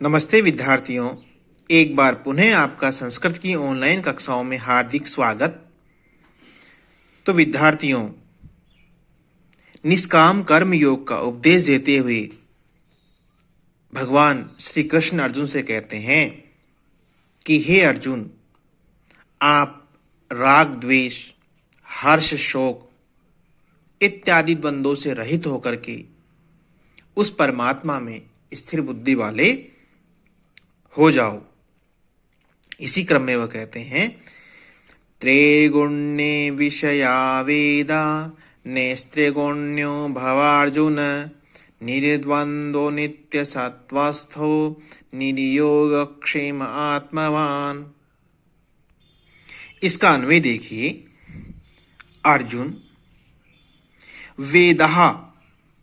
नमस्ते विद्यार्थियों, एक बार पुनः आपका संस्कृत की ऑनलाइन कक्षाओं में हार्दिक स्वागत। तो विद्यार्थियों, निष्काम कर्म योग का उपदेश देते हुए भगवान श्री कृष्ण अर्जुन से कहते हैं कि हे अर्जुन, आप राग द्वेष, हर्ष शोक इत्यादि द्वंद्वों से रहित होकर के उस परमात्मा में स्थिर बुद्धि वाले हो जाओ। इसी क्रम में वह कहते हैं, त्रैगुण्ये विषया वेदा नेस्त्रिगुण्यो भवार्जुन निर्द्वंद्वो नित्य सत्वस्थो निर्योगक्षेम आत्मवान। इसका अन्वय देखिए। अर्जुन, वेदः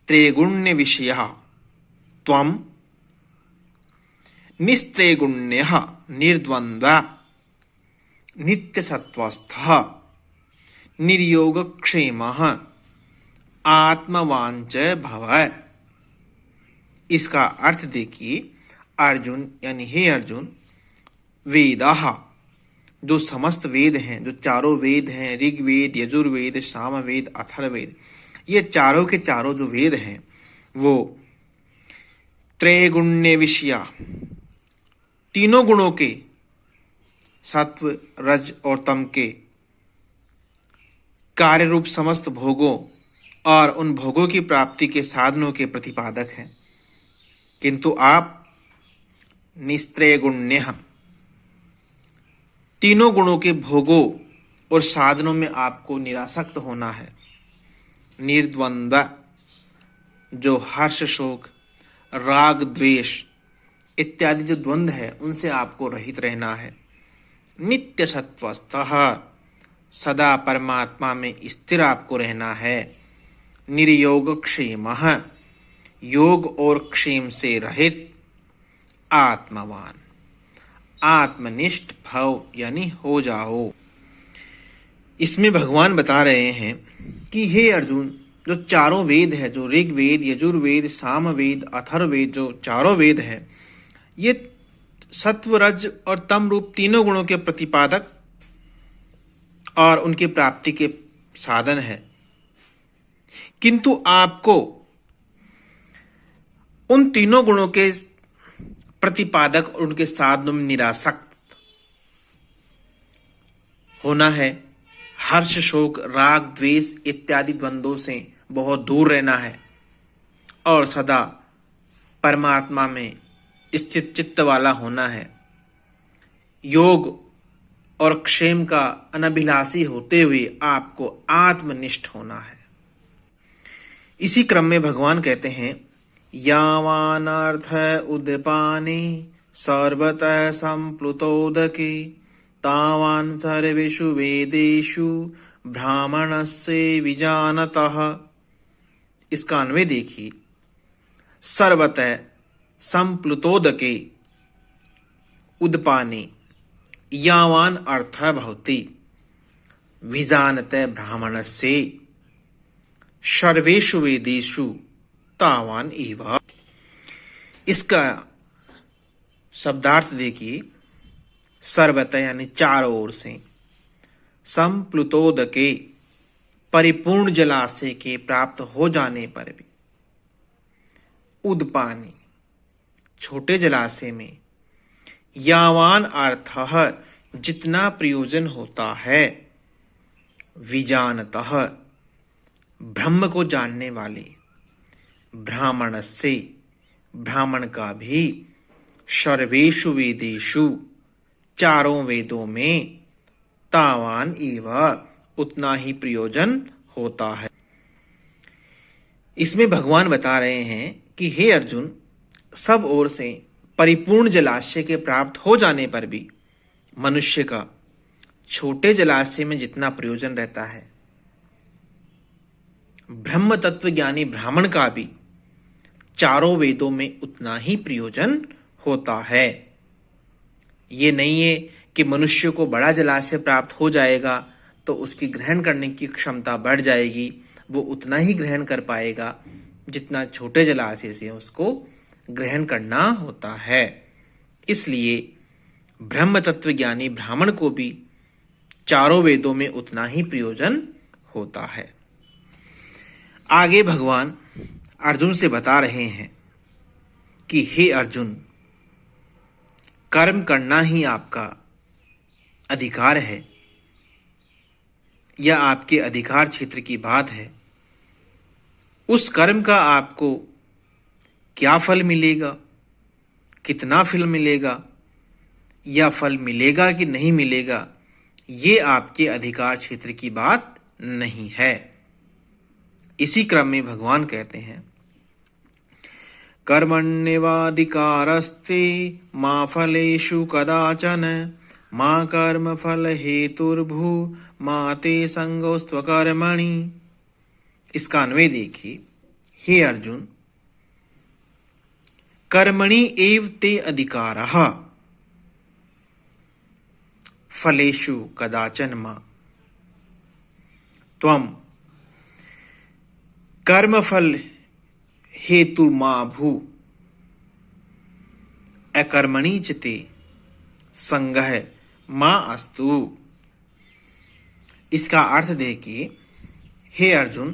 त्रैगुण्य विषयः त्वं निस्त्रैगुण्यः निर्द्वन्द्वः नित्यसत्त्वस्थः निर्योगक्षेमः आत्मवान च भव। इसका अर्थ देखिए। अर्जुन यानी हे अर्जुन, वेदः जो समस्त वेद हैं, जो चारों वेद हैं, ऋग्वेद, यजुर्वेद, सामवेद, अथर्ववेद, ये चारों के चारों जो वेद हैं वो त्रैगुण्य विषया, तीनों गुणों के, सत्व, रज और तम के कार्य रूप समस्त भोगों और उन भोगों की प्राप्ति के साधनों के प्रतिपादक हैं। किंतु आप निस्त्रैगुण्य, तीनों गुणों के भोगों और साधनों में आपको निरासक्त होना है। निर्द्वंद्व, जो हर्ष शोक, राग द्वेष इत्यादि जो द्वंद्व है उनसे आपको रहित रहना है। नित्य सत्वस्थः, सदा परमात्मा में स्थिर आपको रहना है। निर्योगक्षेमः, योग और क्षेम से रहित। आत्मवान, आत्मनिष्ठ भव यानी हो जाओ। इसमें भगवान बता रहे हैं कि हे अर्जुन, जो चारों वेद है, जो ऋग्वेद, यजुर्वेद, सामवेद, अथर्ववेद, जो चारों वेद है, ये सत्व, रज और तम रूप तीनों गुणों के प्रतिपादक और उनकी प्राप्ति के साधन है। किंतु आपको उन तीनों गुणों के प्रतिपादक और उनके साधनों में निरासक्त होना है। हर्ष शोक, राग द्वेष इत्यादि द्वंद्वों से बहुत दूर रहना है और सदा परमात्मा में स्थित चित्त वाला होना है। योग और क्षेम का अनभिलाषी होते हुए आपको आत्मनिष्ठ होना है। इसी क्रम में भगवान कहते हैं, यावानर्थ उद्पाने सर्वतः संप्लुतोदके तावान सर्वेषु वेदेषु ब्राह्मणस्य विजानतः। इसका अन्वय देखिए। सर्वतः संप्लुतोदके उद्पाने यावान अर्थ भवति विजानते ब्राह्मणस्य सर्वेषु वेदेषु तावान एव। इसका शब्दार्थ देखिए। सर्वतः यानी चारों ओर से, संप्लुतोदके परिपूर्ण जलाशय के प्राप्त हो जाने पर भी, उद्पाने छोटे जलाशय में, यावान अर्थः जितना प्रयोजन होता है, विजानतः ब्रह्म को जानने वाले, ब्राह्मणस्य ब्राह्मण का भी, सर्वेषु वेदेषु चारों वेदों में, तावान एव उतना ही प्रयोजन होता है। इसमें भगवान बता रहे हैं कि हे अर्जुन, सब ओर से परिपूर्ण जलाशय के प्राप्त हो जाने पर भी मनुष्य का छोटे जलाशय में जितना प्रयोजन रहता है, ब्रह्म तत्व ज्ञानी ब्राह्मण का भी चारों वेदों में उतना ही प्रयोजन होता है। ये नहीं है कि मनुष्य को बड़ा जलाशय प्राप्त हो जाएगा तो उसकी ग्रहण करने की क्षमता बढ़ जाएगी, वो उतना ही ग्रहण कर पाएगा जितना छोटे जलाशय से उसको ग्रहण करना होता है। इसलिए ब्रह्म तत्व ज्ञानी ब्राह्मण को भी चारों वेदों में उतना ही प्रयोजन होता है। आगे भगवान अर्जुन से बता रहे हैं कि हे अर्जुन, कर्म करना ही आपका अधिकार है या आपके अधिकार क्षेत्र की बात है। उस कर्म का आपको क्या फल मिलेगा, कितना फल मिलेगा या फल मिलेगा कि नहीं मिलेगा, ये आपके अधिकार क्षेत्र की बात नहीं है। इसी क्रम में भगवान कहते हैं, कर्मण्येवाधिकारस्ते मा फलेषु कदाचन मा कर्म फल हेतुर्भू मा ते संगोस्त्व कर्मणि। इसका अन्वय देखिए, हे अर्जुन, कर्मणि एव ते अधिकारः फलेषु कदाचन मा त्वं कर्मफल हेतु मा भू अकर्मणि च ते संगः मा अस्तु। इसका अर्थ देखिए, हे अर्जुन,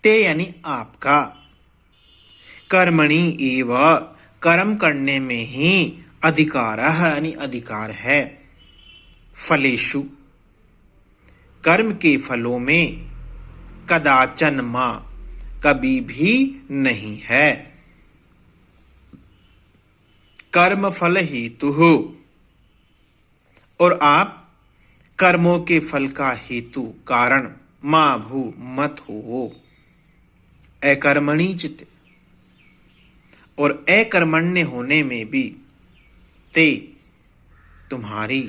ते यानी आपका, कर्मणि एव कर्म करने में ही अधिकारः यानी अधिकार है, फलेषु कर्म के फलों में, कदाचन मा कभी भी नहीं है, कर्म फल हेतु हो, और आप कर्मों के फल का हेतु कारण मां भू मत हो। अकर्मणि चित, और अकर्मण्य होने में भी ते तुम्हारी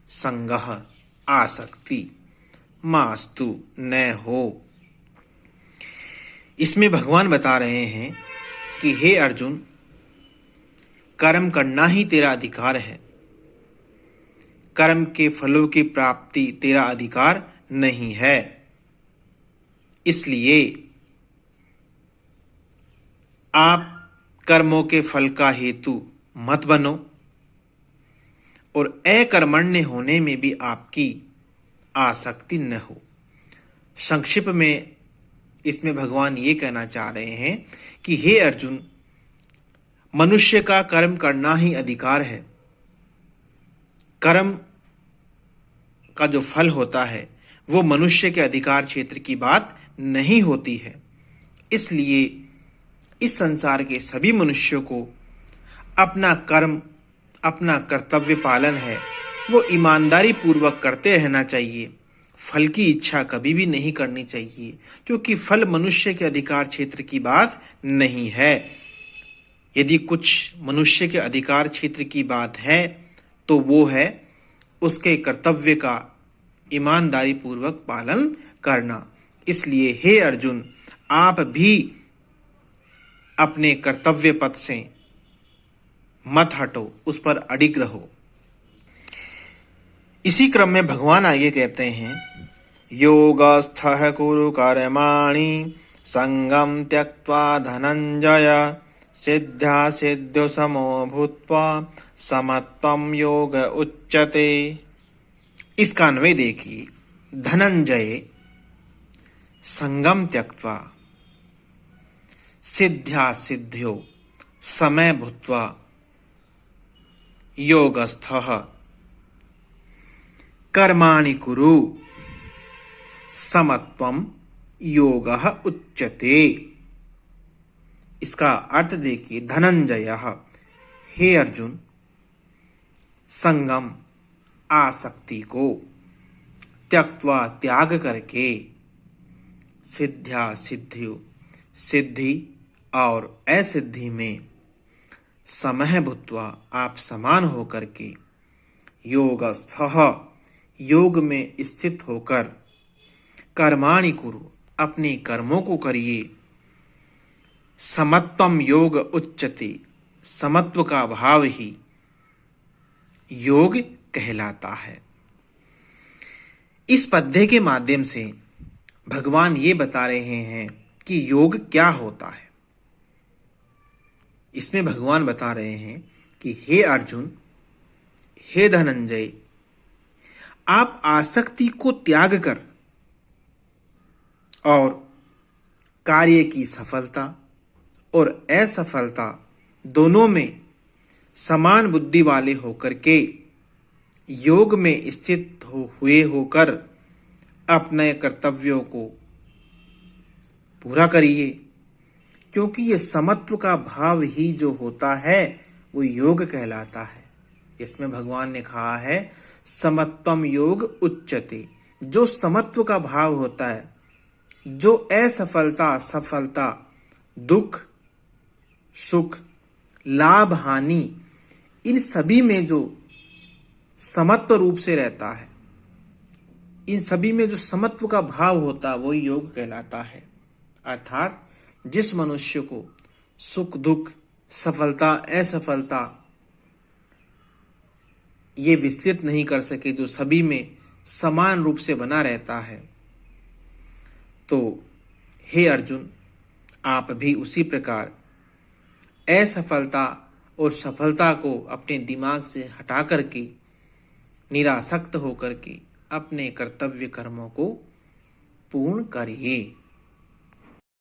संगह आसक्ति मास्तु न हो। इसमें भगवान बता रहे हैं कि हे अर्जुन, कर्म करना ही तेरा अधिकार है, कर्म के फलों की प्राप्ति तेरा अधिकार नहीं है। इसलिए आप कर्मों के फल का हेतु मत बनो, और अकर्मण्य होने में भी आपकी आसक्ति न हो। संक्षिप्त में इसमें भगवान ये कहना चाह रहे हैं कि हे अर्जुन, मनुष्य का कर्म करना ही अधिकार है। कर्म का जो फल होता है वो मनुष्य के अधिकार क्षेत्र की बात नहीं होती है। इसलिए इस संसार के सभी मनुष्यों को अपना कर्म, अपना कर्तव्य पालन है वो ईमानदारी पूर्वक करते रहना चाहिए। फल की इच्छा कभी भी नहीं करनी चाहिए, क्योंकि फल मनुष्य के अधिकार क्षेत्र की बात नहीं है। यदि कुछ मनुष्य के अधिकार क्षेत्र की बात है तो वो है उसके कर्तव्य का ईमानदारी पूर्वक पालन करना। इसलिए हे अर्जुन, आप भी अपने कर्तव्य पथ से मत हटो, उस पर अडिग रहो। इसी क्रम में भगवान आगे कहते हैं, योगस्थः कुरु कर्माणि संगम त्यक्त्वा धनंजय सिद्ध्या सिद्ध्यो समो भूत्वा समत्वं योग उच्यते। इसका अन्वय देखिए, धनंजय संगम त्यक्त्वा सिद्ध्या सिद्ध्यो समय भूत्वा योगस्थः कर्माणि कुरु समत्वं योगः उच्यते। इसका अर्थ देखिए, धनंजय, हे अर्जुन, संगम आसक्ति को त्यक्त्वा त्याग करके सिद्ध्या सिद्धियों सिद्धि और असिद्धि में समः भूत्वा आप समान होकर के योगस्थः योग में स्थित होकर कर्माणि कुरु अपने कर्मों को करिए। समत्वम योग उच्यते, समत्व का भाव ही योग कहलाता है। इस पद्य के माध्यम से भगवान ये बता रहे हैं कि योग क्या होता है। इसमें भगवान बता रहे हैं कि हे अर्जुन, हे धनंजय, आप आसक्ति को त्याग कर और कार्य की सफलता और असफलता दोनों में समान बुद्धि वाले होकर के योग में स्थित हुए होकर अपने कर्तव्यों को पूरा करिए, क्योंकि ये समत्व का भाव ही जो होता है वो योग कहलाता है। इसमें भगवान ने कहा है समत्वम योग उच्यते। जो समत्व का भाव होता है, जो असफलता, सफलता, दुख, सुख, लाभ, हानि, इन सभी में जो समत्व रूप से रहता है, इन सभी में जो समत्व का भाव होता है वही योग कहलाता है। अर्थात जिस मनुष्य को सुख दुख, सफलता असफलता ये विचलित नहीं कर सके, जो सभी में समान रूप से बना रहता है, तो हे अर्जुन, आप भी उसी प्रकार असफलता और सफलता को अपने दिमाग से हटा करके निरासक्त होकर के अपने कर्तव्य कर्मों को पूर्ण करिए।